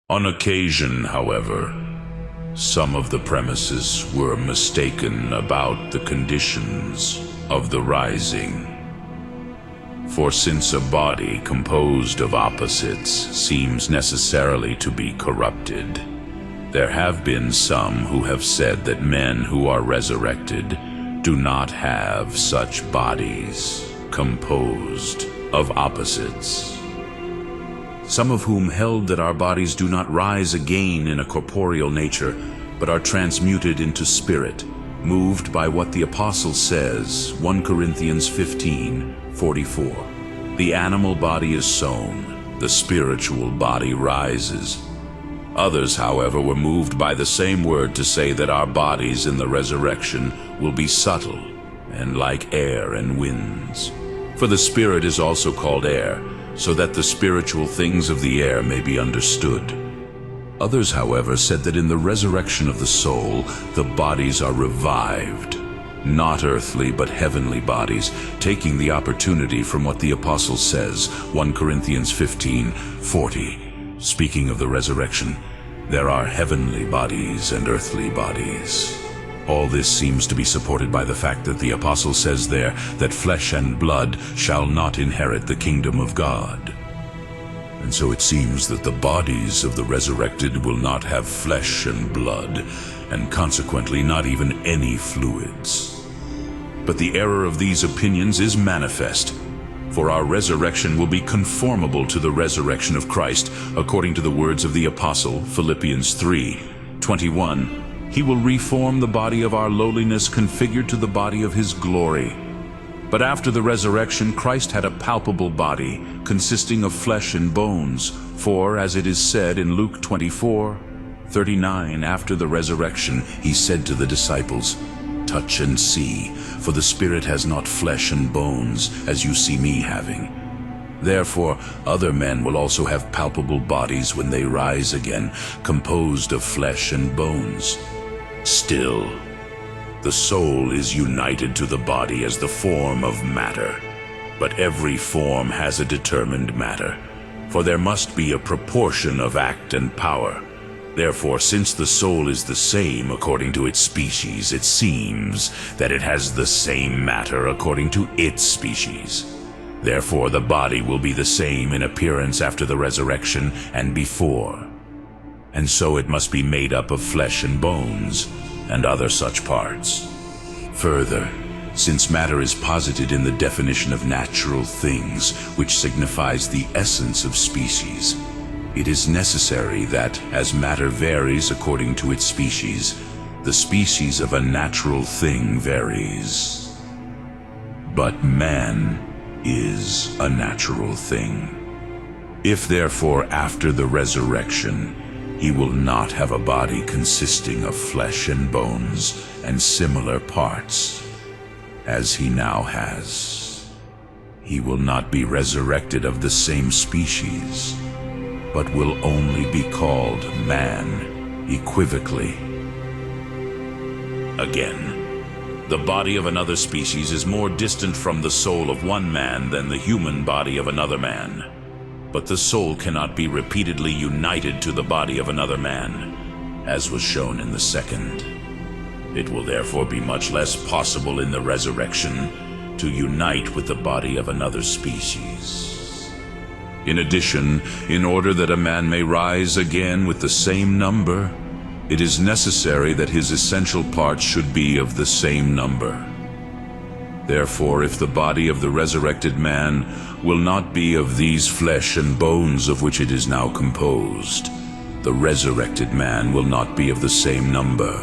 On occasion, however, some of the premises were mistaken about the conditions of the rising. For since a body composed of opposites seems necessarily to be corrupted, there have been some who have said that men who are resurrected do not have such bodies composed of opposites. Some of whom held that our bodies do not rise again in a corporeal nature, but are transmuted into spirit, moved by what the Apostle says, 1 Corinthians 15:44. The animal body is sown, the spiritual body rises. Others, however, were moved by the same word to say that our bodies in the resurrection will be subtle and like air and winds. For the spirit is also called air, so that the spiritual things of the air may be understood. Others, however, said that in the resurrection of the soul, the bodies are revived, not earthly but heavenly bodies, taking the opportunity from what the Apostle says, 1 Corinthians 15:40. Speaking of the resurrection, there are heavenly bodies and earthly bodies. All this seems to be supported by the fact that the Apostle says there that flesh and blood shall not inherit the kingdom of God. And so it seems that the bodies of the resurrected will not have flesh and blood, and consequently not even any fluids. But the error of these opinions is manifest, for our resurrection will be conformable to the resurrection of Christ, according to the words of the Apostle, Philippians 3:21. He will reform the body of our lowliness configured to the body of his glory. But after the resurrection, Christ had a palpable body, consisting of flesh and bones. For, as it is said in Luke 24:39, after the resurrection, he said to the disciples, "Touch and see, for the spirit has not flesh and bones, as you see me having." Therefore, other men will also have palpable bodies when they rise again, composed of flesh and bones. Still, the soul is united to the body as the form of matter, but every form has a determined matter, for there must be a proportion of act and power. Therefore, since the soul is the same according to its species, it seems that it has the same matter according to its species. Therefore, the body will be the same in appearance after the resurrection and before. And so it must be made up of flesh and bones, and other such parts. Further, since matter is posited in the definition of natural things, which signifies the essence of species, it is necessary that, as matter varies according to its species, the species of a natural thing varies. But man is a natural thing. If therefore after the resurrection he will not have a body consisting of flesh and bones and similar parts, as he now has, he will not be resurrected of the same species, but will only be called man equivocally. Again, the body of another species is more distant from the soul of one man than the human body of another man. But the soul cannot be repeatedly united to the body of another man, as was shown in the second. It will therefore be much less possible in the resurrection to unite with the body of another species. In addition, in order that a man may rise again with the same number, it is necessary that his essential parts should be of the same number. Therefore, if the body of the resurrected man will not be of these flesh and bones of which it is now composed, the resurrected man will not be of the same number.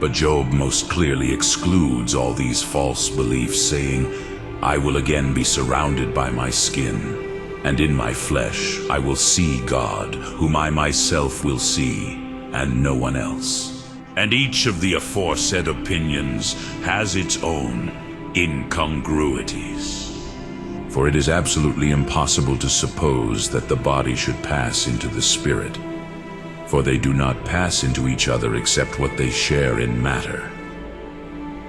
But Job most clearly excludes all these false beliefs, saying, "I will again be surrounded by my skin, and in my flesh I will see God, whom I myself will see, and no one else." And each of the aforesaid opinions has its own incongruities. For it is absolutely impossible to suppose that the body should pass into the spirit, for they do not pass into each other except what they share in matter.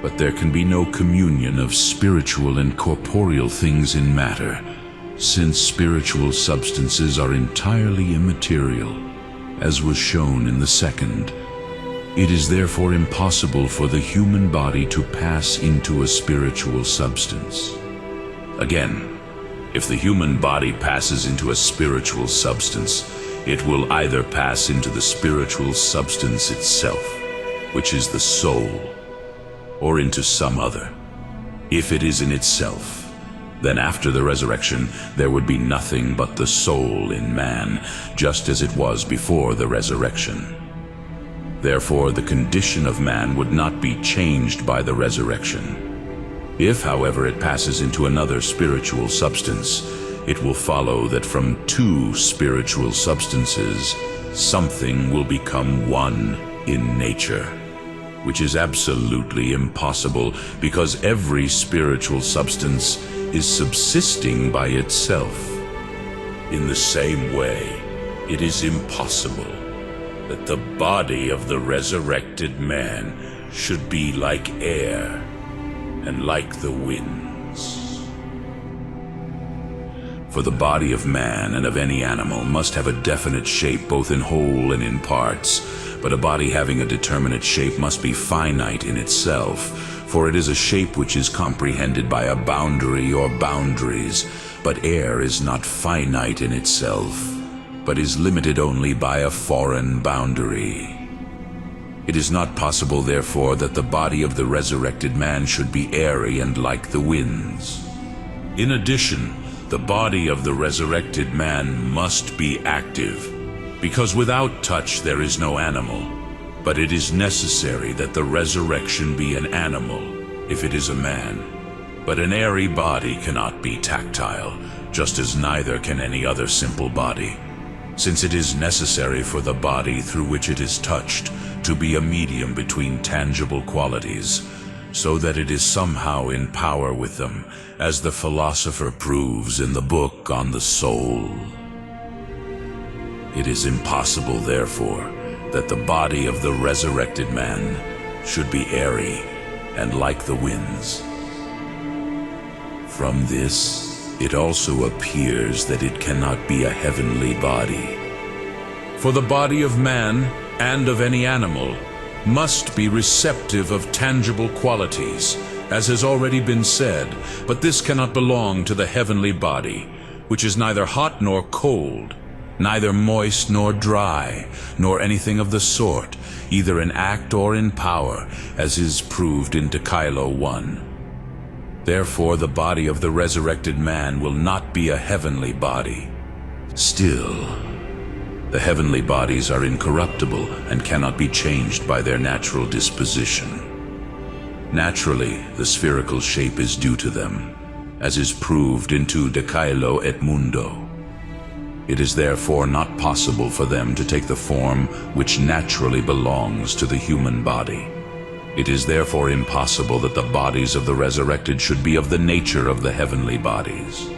But there can be no communion of spiritual and corporeal things in matter, since spiritual substances are entirely immaterial, as was shown in the second. It is therefore impossible for the human body to pass into a spiritual substance. Again, if the human body passes into a spiritual substance, it will either pass into the spiritual substance itself, which is the soul, or into some other. If it is in itself, then after the resurrection there would be nothing but the soul in man, just as it was before the resurrection. Therefore, the condition of man would not be changed by the resurrection. If, however, it passes into another spiritual substance, it will follow that from two spiritual substances, something will become one in nature, which is absolutely impossible because every spiritual substance is subsisting by itself. In the same way, it is impossible that the body of the resurrected man should be like air and like the winds. For the body of man and of any animal must have a definite shape both in whole and in parts, but a body having a determinate shape must be finite in itself, for it is a shape which is comprehended by a boundary or boundaries, but air is not finite in itself, but is limited only by a foreign boundary. It is not possible, therefore, that the body of the resurrected man should be airy and like the winds. In addition, the body of the resurrected man must be active, because without touch there is no animal. But it is necessary that the resurrection be an animal, if it is a man. But an airy body cannot be tactile, just as neither can any other simple body, since it is necessary for the body through which it is touched to be a medium between tangible qualities, so that it is somehow in power with them, as the Philosopher proves in the book on the soul. It is impossible, therefore, that the body of the resurrected man should be airy and like the winds. From this, it also appears that it cannot be a heavenly body. For the body of man and of any animal must be receptive of tangible qualities, as has already been said, but this cannot belong to the heavenly body, which is neither hot nor cold, neither moist nor dry, nor anything of the sort, either in act or in power, as is proved in Decalogue 1. Therefore the body of the resurrected man will not be a heavenly body. Still, the heavenly bodies are incorruptible and cannot be changed by their natural disposition. Naturally, the spherical shape is due to them, as is proved in De Caelo et Mundo. It is therefore not possible for them to take the form which naturally belongs to the human body. It is therefore impossible that the bodies of the resurrected should be of the nature of the heavenly bodies.